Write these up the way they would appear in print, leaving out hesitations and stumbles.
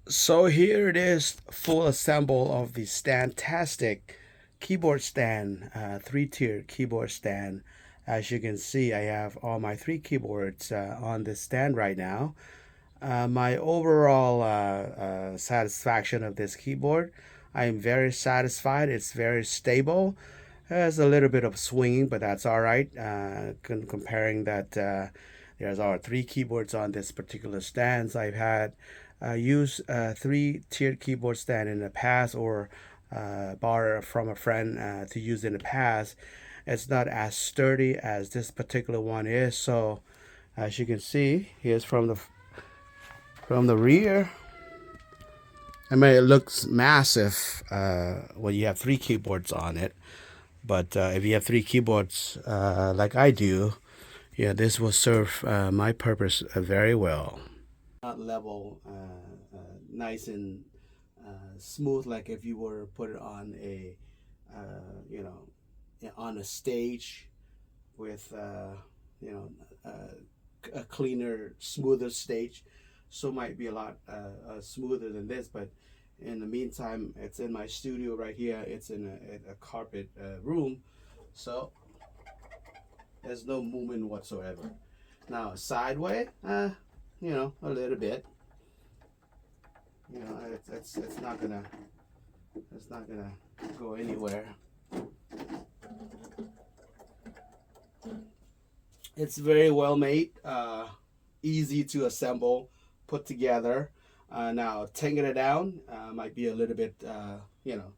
So here it is, full assemble of the Standtastic keyboard stand, three-tier keyboard stand. As you can see, I have all my three keyboards on this stand right now. My overall satisfaction of this keyboard, I am very satisfied. It's very stable. Has a little bit of swinging, but that's all right. Comparing that, there's our three keyboards on this particular stands. I've had used three-tiered keyboard stand in the past, or borrow from a friend to use in the past. It's not as sturdy as this particular one is. So as you can see, here's from the rear. I mean, it looks massive when you have three keyboards on it. But if you have three keyboards like I do, yeah, this will serve my purpose very well. Not level, nice and smooth, like if you were to put it on a, you know, on a stage with, you know, a cleaner, smoother stage. So might be a lot smoother than this, but in the meantime, it's in my studio right here. It's in a carpet room, so there's no movement whatsoever. Now sideways, you know, a little bit. You know, it's not gonna go anywhere. It's very well made, easy to assemble, put together. Now taking it down might be a little bit, you know,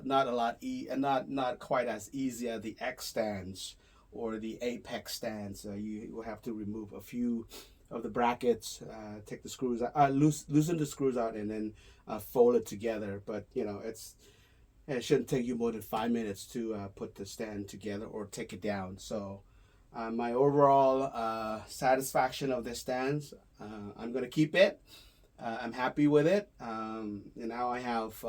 not a lot not quite as easy as the X stands or the Apex stands. You will have to remove a few of the brackets, take the screws out, loosen the screws out, and then fold it together. But you know, it shouldn't take you more than 5 minutes to put the stand together or take it down. So my overall satisfaction of the stands, I'm gonna keep it. I'm happy with it. And now I have,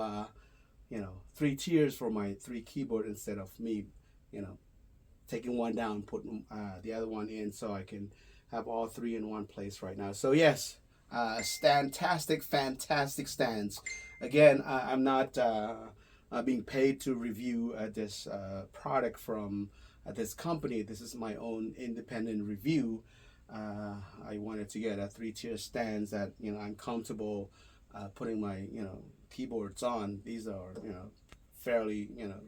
you know, three tiers for my three keyboard instead of me, you know, taking one down, putting the other one in, so I can have all three in one place right now. So yes, Stantastic, fantastic stands. Again, I'm not being paid to review this product from this company. This is my own independent review. I wanted to get a three-tier stands that, you know, I'm comfortable putting my, you know, keyboards on. These are, you know, fairly, you know,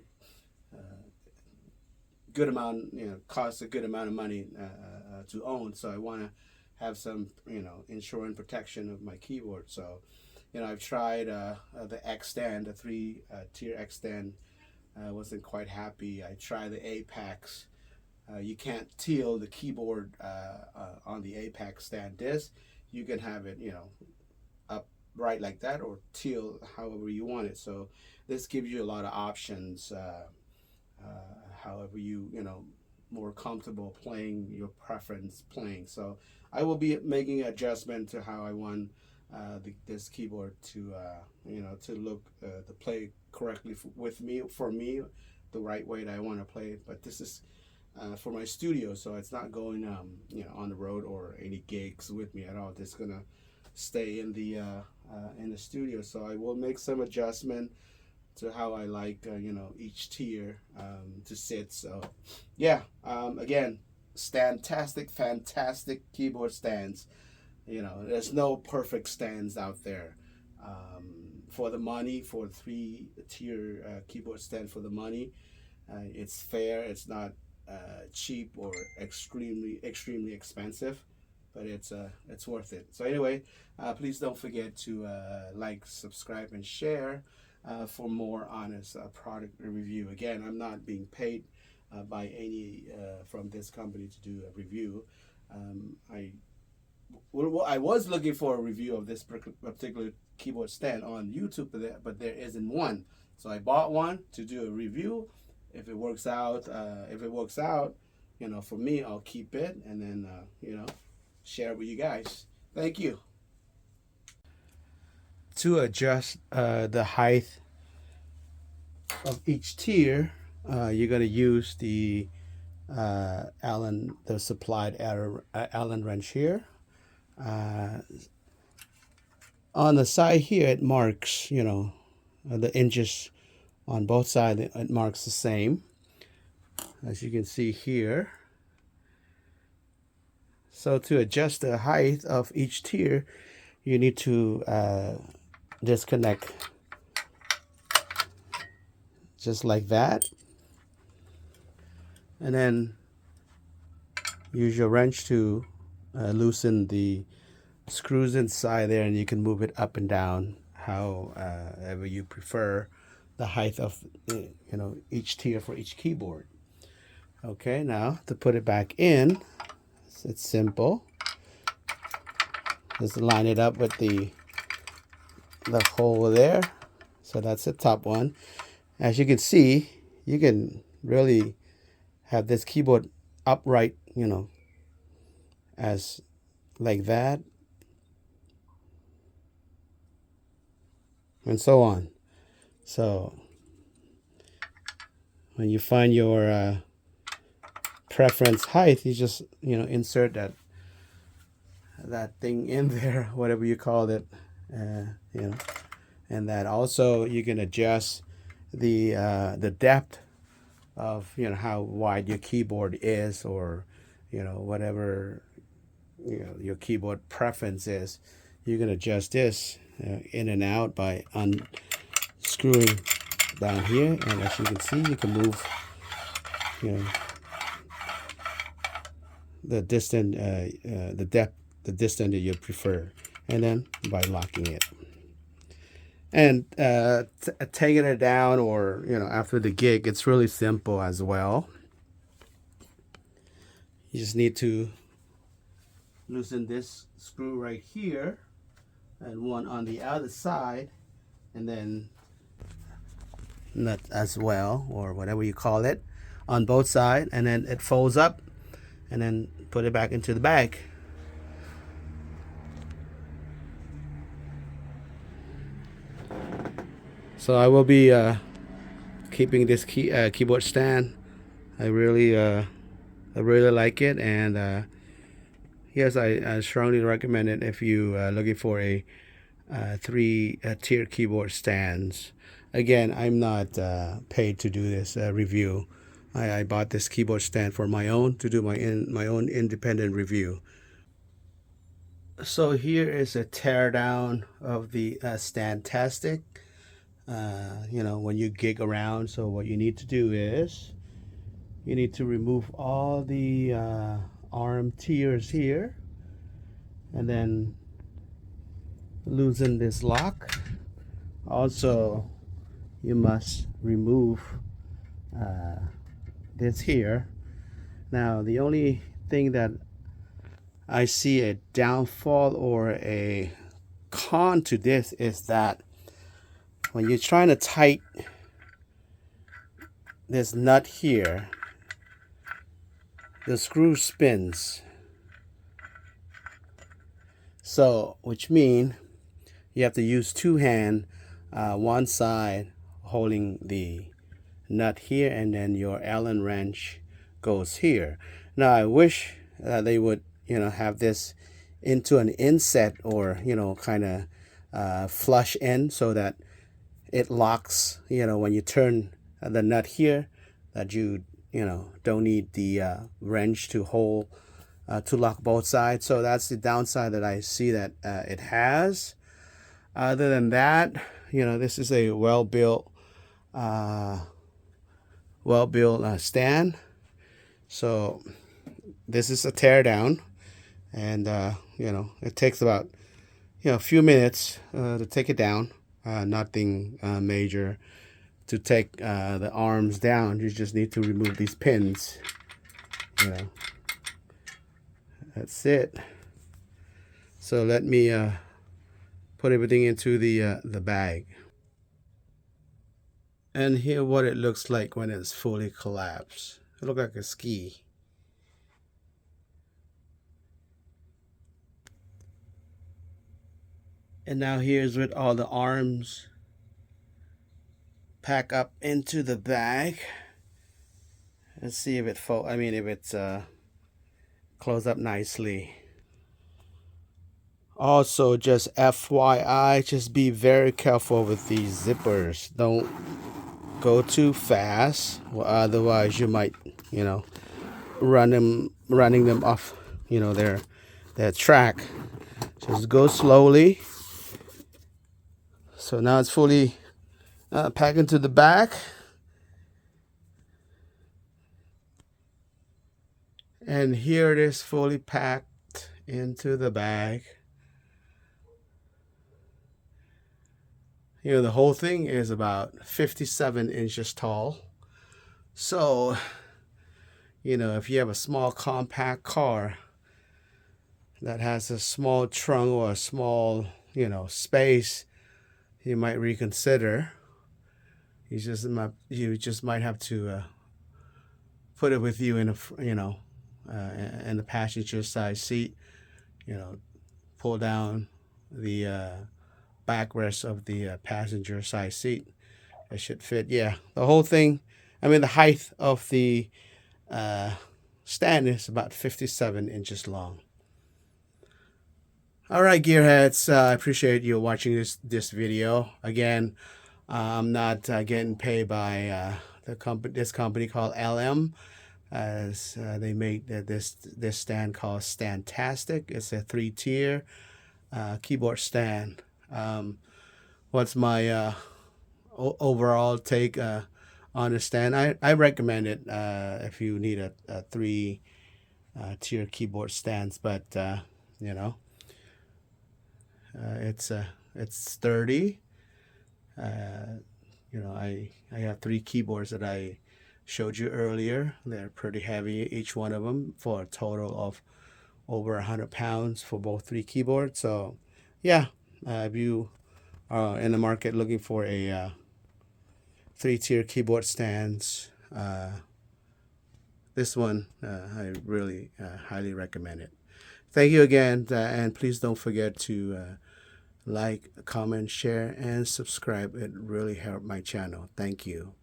good amount, you know, costs a good amount of money to own. So I want to have some, you know, insurance protection of my keyboard. So, you know, I've tried the X stand, the three-tier X stand. Wasn't quite happy. I tried the Apex. You can't teal the keyboard on the Apex stand disc. You can have it, you know, upright like that, or teal however you want it. So this gives you a lot of options. However you know, more comfortable playing, your preference playing. So I will be making an adjustment to how I want this keyboard to you know, to look to play correctly with me, for me, the right way that I want to play. But this is for my studio, so it's not going you know, on the road or any gigs with me at all. It's gonna stay in the studio. So I will make some adjustment to how I like, you know, each tier to sit. So yeah, again, Standtastic, fantastic keyboard stands. You know, there's no perfect stands out there. For the money, for three-tier keyboard stand for the money, it's fair. It's not cheap or extremely expensive, but it's worth it. So anyway, please don't forget to like, subscribe, and share for more honest product review. Again, I'm not being paid by any from this company to do a review. I was looking for a review of this particular keyboard stand on YouTube, but there isn't one. So I bought one to do a review. If it works out, you know, for me, I'll keep it, and then you know, share it with you guys. Thank you. To adjust the height of each tier, you're going to use the the supplied Allen wrench here. Uh, on the side here it marks, the inches on both sides. It marks the same, as you can see here. So to adjust the height of each tier, you need to disconnect just like that, and then use your wrench to loosen the screws inside there, and you can move it up and down however you prefer the height of each tier for each keyboard. Okay, now to put it back in, it's simple. Just line it up with the hole there. So that's the top one. As you can see, you can really have this keyboard upright, as like that, and so on. So when you find your preference height, you just insert that thing in there, whatever you call it, and that also you can adjust the depth of how wide your keyboard is, or whatever your keyboard preference is. You can adjust this in and out by unscrewing down here, and as you can see, you can move the distance, the depth, the distance that you prefer, and then by locking it. And taking it down, or after the gig, it's really simple as well. You just need to loosen this screw right here and one on the other side, and then nut as well, or whatever you call it, on both sides, and then it folds up, and then put it back into the bag. So I will be keeping this keyboard stand. I really like it, and yes, I strongly recommend it if you are looking for a three-tier keyboard stands. Again, I'm not paid to do this review. I bought this keyboard stand for my own, to do my own independent review. So here is a teardown of the Stantastic. When you gig around, so what you need to do is you need to remove all the arm tiers here, and then loosen this lock. Also, you must remove this here. Now, the only thing that I see a downfall or a con to this is that when you're trying to tighten this nut here, the screw spins. So, which means you have to use two hands, one side holding the nut here, and then your Allen wrench goes here. Now, I wish they would, have this into an inset, or kind of flush in, so that it locks, when you turn the nut here, that you don't need the wrench to hold to lock both sides. So that's the downside that I see that it has. Other than that, this is a well-built stand. So this is a teardown, and it takes about a few minutes to take it down. Nothing major to take the arms down. You just need to remove these pins. That's it. So let me put everything into the bag. And here what it looks like when it's fully collapsed. It looks like a ski. And now here's with all the arms pack up into the bag. Let's see if if it's closed up nicely. Also, just FYI, just be very careful with these zippers. Don't go too fast, well, otherwise you might, you know, running them off, their track. Just go slowly. So now it's fully packed into the back, and here it is fully packed into the bag. The whole thing is about 57 inches tall. So, if you have a small compact car that has a small trunk or a small, space, you might reconsider. You just might have to put it with you in in the passenger side seat. Pull down the backrest of the passenger side seat. It should fit. Yeah, the whole thing. I mean, the height of the uh, stand is about 57 inches long. All right, gearheads. I appreciate you watching this video. Again, I'm not getting paid by this company called LM, as they make this stand called Standtastic. It's a 3-tier keyboard stand. What's my overall take on the stand? I recommend it if you need a 3-tier keyboard stands, but you know it's sturdy. I have 3 keyboards that I showed you earlier. They're pretty heavy, each one of them, for a total of over 100 pounds for both 3 keyboards. So, yeah, if you are in the market looking for a 3-tier keyboard stands, this one I really highly recommend it. Thank you again, and please don't forget to like, comment, share, and subscribe. It really helped my channel. Thank you.